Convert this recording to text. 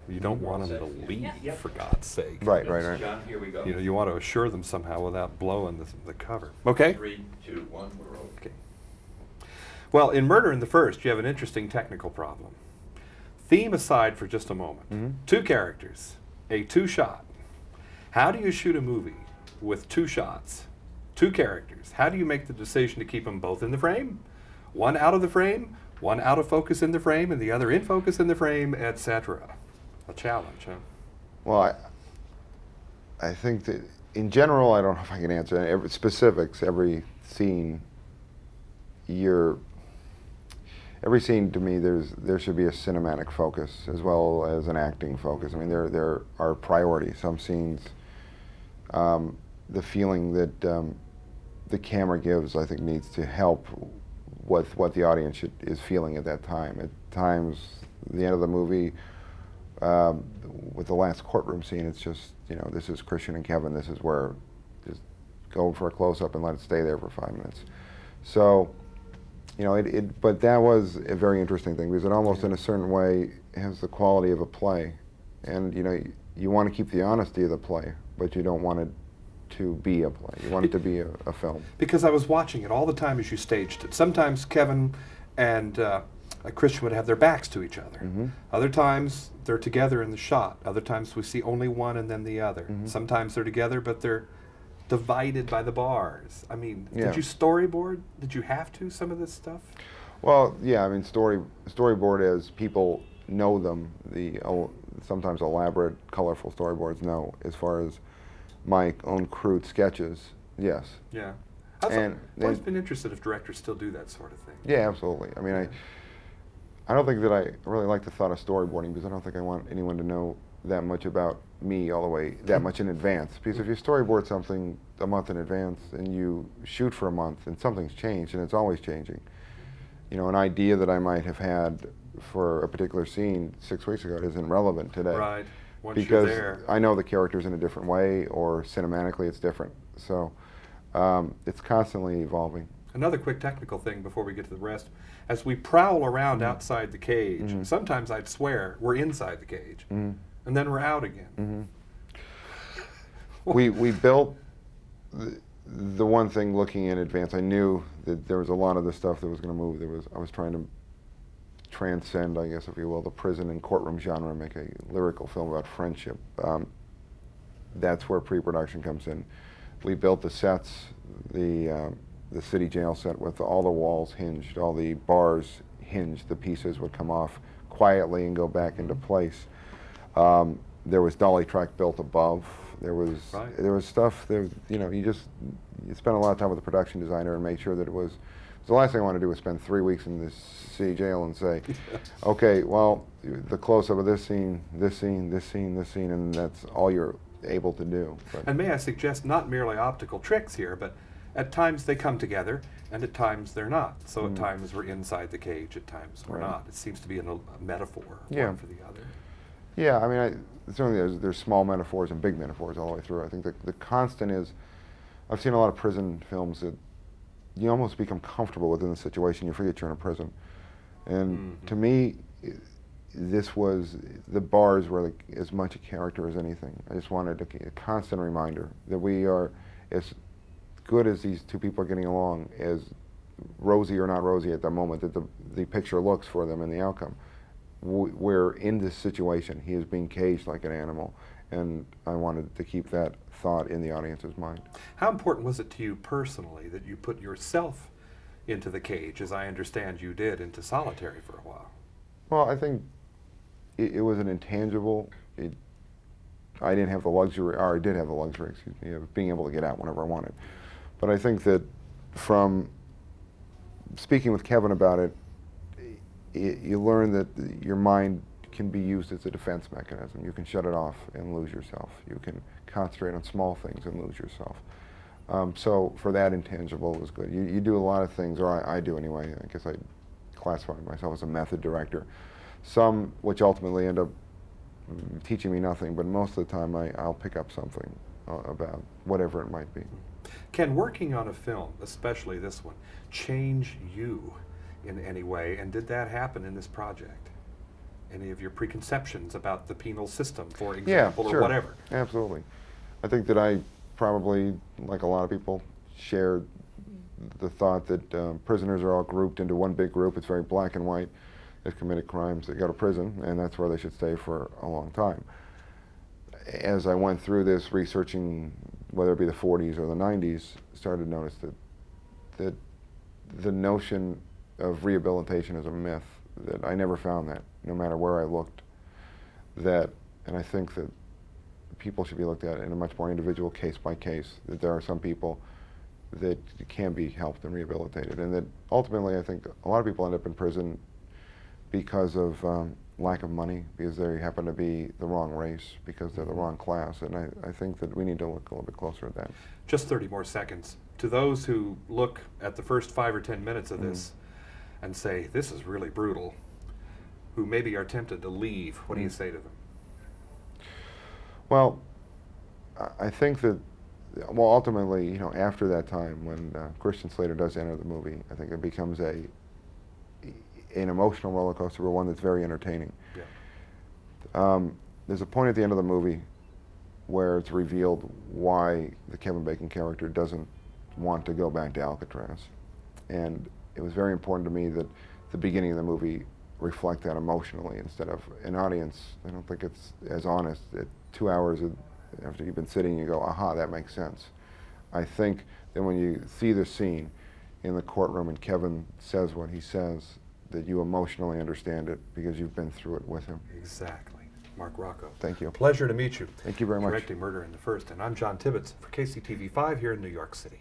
You don't want them to leave, for God's sake. Right. John, here we go. You want to assure them somehow without blowing the cover. Okay? 3, 2, 1, we're rolling. Okay. Well, in Murder in the First, you have an interesting technical problem. Theme aside for just a moment. Two characters, a two-shot. How do you shoot a movie with two shots, two characters? How do you make the decision to keep them both in the frame? One out of the frame, one out of focus in the frame, and the other in focus in the frame, etc. A challenge, huh? Well, I think that in general, I don't know if I can answer every specifics. Every scene, every scene to me, there should be a cinematic focus as well as an acting focus. I mean, there are priorities. Some scenes, the feeling that the camera gives, I think, needs to help with what the audience is feeling at that time. At times, the end of the movie, with the last courtroom scene, it's just, this is Christian and Kevin. This is where just go for a close-up and let it stay there for 5 minutes. So, but that was a very interesting thing because it almost, in a certain way, has the quality of a play. And, you want to keep the honesty of the play, but you don't want it to be a play. You want it to be a film. Because I was watching it all the time as you staged it. Sometimes Kevin and Christian would have their backs to each other. Other times they're together in the shot. Other times we see only one and then the other. Sometimes they're together, but they're divided by the bars. I mean, Yeah. did you storyboard? Did you have to, some of this stuff? Well, yeah, I mean, storyboard as people know them, the sometimes elaborate, colorful storyboards know. As far as my own crude sketches, yes. Yeah. And I've always been interested if directors still do that sort of thing. Yeah, absolutely. I mean, I don't think that I really like the thought of storyboarding because I don't think I want anyone to know that much about me all the way, that much in advance. Because if you storyboard something a month in advance and you shoot for a month and something's changed and it's always changing, an idea that I might have had for a particular scene 6 weeks ago isn't relevant today. Right. Once Because you're there. I know the character's in a different way or cinematically it's different. So it's constantly evolving. Another quick technical thing before we get to the rest. As we prowl around outside the cage, sometimes I'd swear we're inside the cage, and then we're out again. We built the one thing looking in advance. I knew that there was a lot of the stuff that was going to move. I was trying to transcend, I guess, if you will, the prison and courtroom genre and make a lyrical film about friendship. That's where pre-production comes in. We built the sets, the city jail set with all the walls hinged, all the bars hinged. The pieces would come off quietly and go back into place. There was dolly track built above. There was stuff. You spent a lot of time with the production designer and made sure that it was. The last thing I want to do is spend 3 weeks in this city jail and say, okay, well, the close-up of this scene, this scene, this scene, this scene, and that's all you're able to do. But And may I suggest not merely optical tricks here, but at times they come together, and at times they're not. So at times we're inside the cage, at times we're not. It seems to be a metaphor, one for the other. Yeah, I mean, certainly there's small metaphors and big metaphors all the way through. I think the constant is, I've seen a lot of prison films that you almost become comfortable within the situation. You forget you're in a prison. And to me, the bars were like as much a character as anything. I just wanted a constant reminder that we are as good as these two people are getting along, as rosy or not rosy at the moment that the picture looks for them and the outcome. We're in this situation. He is being caged like an animal, and I wanted to keep that thought in the audience's mind. How important was it to you personally that you put yourself into the cage, as I understand you did, into solitary for a while? Well, I think it was an intangible. I didn't have the luxury, or I did have the luxury, excuse me, of being able to get out whenever I wanted. But I think that from speaking with Kevin about it, you learn that your mind can be used as a defense mechanism. You can shut it off and lose yourself. You can concentrate on small things and lose yourself. So for that intangible, it was good. You do a lot of things, or I do anyway. I guess I classify myself as a method director. Some which ultimately end up teaching me nothing, but most of the time I'll pick up something about whatever it might be. Can working on a film, especially this one, change you in any way? And did that happen in this project? any of your preconceptions about the penal system, for Yeah, example, sure. or whatever. Absolutely. I think that I probably, like a lot of people, share the thought that prisoners are all grouped into one big group. It's very black and white. They've committed crimes, they go to prison, and that's where they should stay for a long time. As I went through this, researching whether it be the 40s or the 90s, started to notice that the notion of rehabilitation is a myth, that I never found that, no matter where I looked. And I think that people should be looked at in a much more individual case by case, that there are some people that can be helped and rehabilitated, and that ultimately I think a lot of people end up in prison because of lack of money, because they happen to be the wrong race, because they're the wrong class, and I think that we need to look a little bit closer at that. Just 30 more seconds. To those who look at the first 5 or 10 minutes of this and say, this is really brutal, who maybe are tempted to leave, what do you say to them? Well, I think that, well, ultimately, you know, after that time, when Christian Slater does enter the movie, I think it becomes an emotional roller coaster, but one that's very entertaining. Yeah. There's a point at the end of the movie where it's revealed why the Kevin Bacon character doesn't want to go back to Alcatraz. And it was very important to me that the beginning of the movie reflect that emotionally, instead of an audience. I don't think it's as honest. At 2 hours after you've been sitting, you go, aha, that makes sense. I think that when you see the scene in the courtroom and Kevin says what he says, that you emotionally understand it because you've been through it with him. Exactly. Marc Rocco. Thank you. Pleasure to meet you. Thank you very much. Directing Murder in the First. And I'm John Tibbetts for KCTV5 here in New York City.